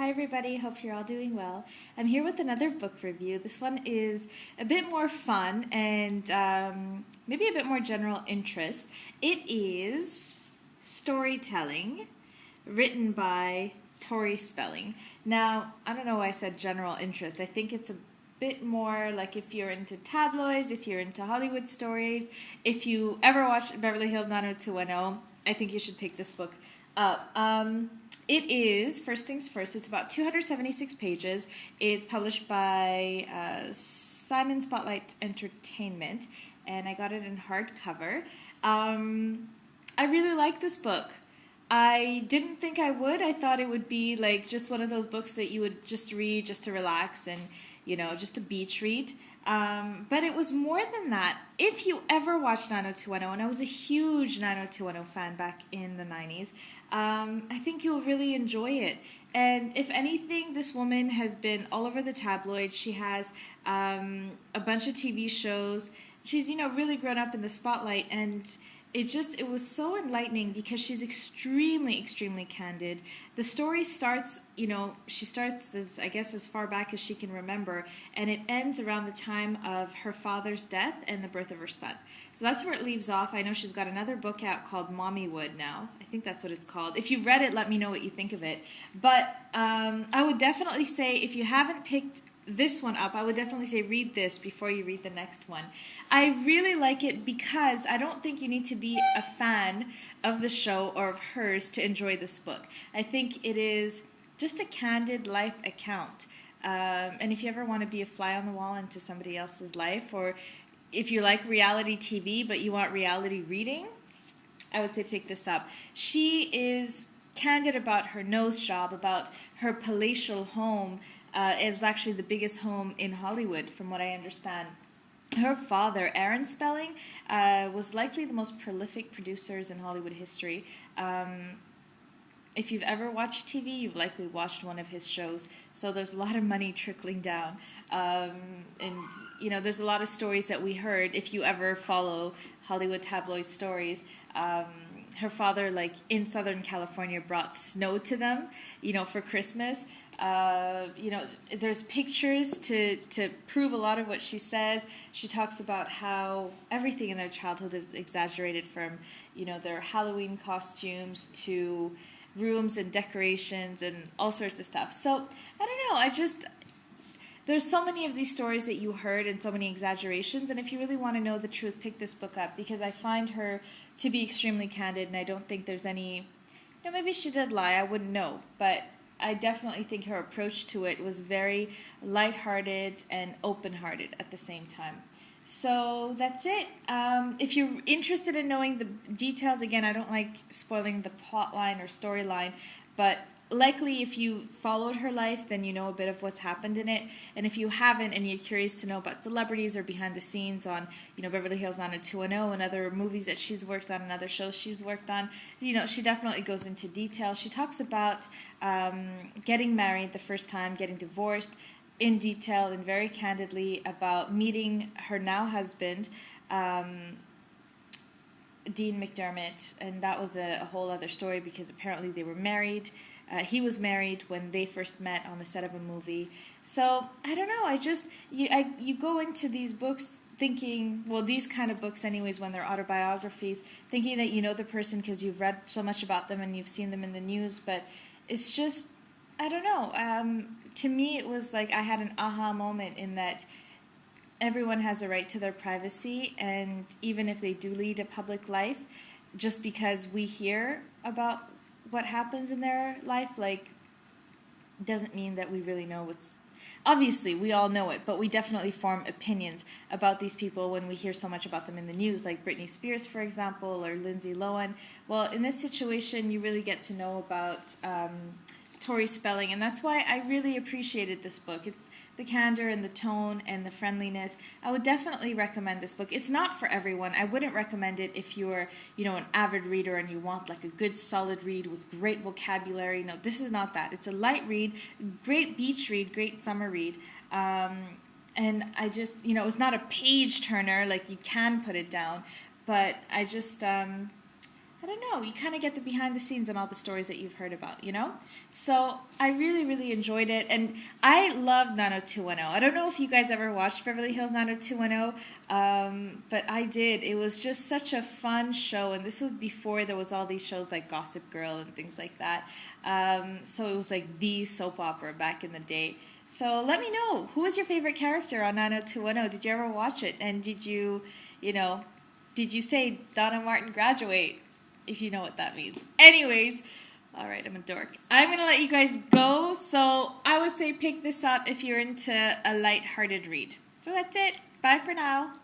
Hi everybody, hope you're all doing well. I'm here with another book review. This one is a bit more fun and maybe a bit more general interest. It is Storytelling, written by Tori Spelling. Now, I don't know why I said general interest. I think it's a bit more like if you're into tabloids, if you're into Hollywood stories, if you ever watched Beverly Hills 90210, I think you should pick this book up. It is, first things first, it's about 276 pages. It's published by Simon Spotlight Entertainment, and I got it in hardcover. I really like this book. I didn't think I would. I thought it would be like just one of those books that you would just read just to relax and, you know, just a beach read. But it was more than that. If you ever watched 90210, and I was a huge 90210 fan back in the 90s, I think you'll really enjoy it. And if anything, this woman has been all over the tabloids. She has a bunch of TV shows. She's, you know, really grown up in the spotlight, and it was so enlightening because she's extremely candid. The story starts, she starts as far back as she can remember, and it ends around the time of her father's death and the birth of her son. So that's where it leaves off. I know she's got another book out called Mommywood now. I think that's what it's called. If you've read it, let me know what you think of it. But I would definitely say if you haven't picked this one up, I would definitely say read this before you read the next one. I really like it because I don't think you need to be a fan of the show or of hers to enjoy this book. I think it is just a candid life account. And if you ever want to be a fly on the wall into somebody else's life, or if you like reality TV but you want reality reading, I would say pick this up. She is candid about her nose job, about her palatial home. It was actually the biggest home in Hollywood, from what I understand. Her father, Aaron Spelling, was likely the most prolific producers in Hollywood history. If you've ever watched TV, you've likely watched one of his shows. So there's a lot of money trickling down. And, there's a lot of stories that we heard, if you ever follow Hollywood tabloid stories. Her father, like in Southern California, brought snow to them, for Christmas. There's pictures to prove a lot of what she says. She talks about how everything in their childhood is exaggerated, from, their Halloween costumes to rooms and decorations and all sorts of stuff. So, I don't know, there's so many of these stories that you heard and so many exaggerations, and if you really want to know the truth, pick this book up, because I find her to be extremely candid, and I don't think there's any, maybe she did lie, I wouldn't know, but I definitely think her approach to it was very lighthearted and open-hearted at the same time. So that's it. If you're interested in knowing the details, again, I don't like spoiling the plot line or storyline, but likely if you followed her life, then you know a bit of what's happened in it. And if you haven't and you're curious to know about celebrities or behind the scenes on, Beverly Hills 90210 and other movies that she's worked on and other shows she's worked on, she definitely goes into detail. She talks about getting married the first time, getting divorced in detail and very candidly, about meeting her now husband, Dean McDermott, and that was a whole other story because apparently they were married. He was married when they first met on the set of a movie. So, I don't know, you go into these books thinking, well, these kind of books anyways, when they're autobiographies, thinking that you know the person because you've read so much about them and you've seen them in the news, but it's just, I don't know. To me, it was like I had an aha moment in that everyone has a right to their privacy, and even if they do lead a public life, just because we hear about what happens in their life, doesn't mean that we really know what's... Obviously, we all know it, but we definitely form opinions about these people when we hear so much about them in the news, like Britney Spears, for example, or Lindsay Lohan. Well, in this situation, you really get to know about Tori Spelling, and that's why I really appreciated this book. It's the candor and the tone and the friendliness. I would definitely recommend this book. It's not for everyone. I wouldn't recommend it if you're, an avid reader and you want like a good solid read with great vocabulary. No, this is not that. It's a light read, great beach read, great summer read. And I just, it's not a page turner, like you can put it down, but I just, I don't know, you kind of get the behind the scenes on all the stories that you've heard about, you know? So I really, really enjoyed it. And I love 90210. I don't know if you guys ever watched Beverly Hills 90210, but I did. It was just such a fun show. And this was before there was all these shows like Gossip Girl and things like that. So it was like the soap opera back in the day. So let me know, who was your favorite character on 90210? Did you ever watch it? And did you say Donna Martin graduate? If you know what that means. Anyways, all right, I'm a dork. I'm going to let you guys go. So I would say pick this up if you're into a lighthearted read. So that's it. Bye for now.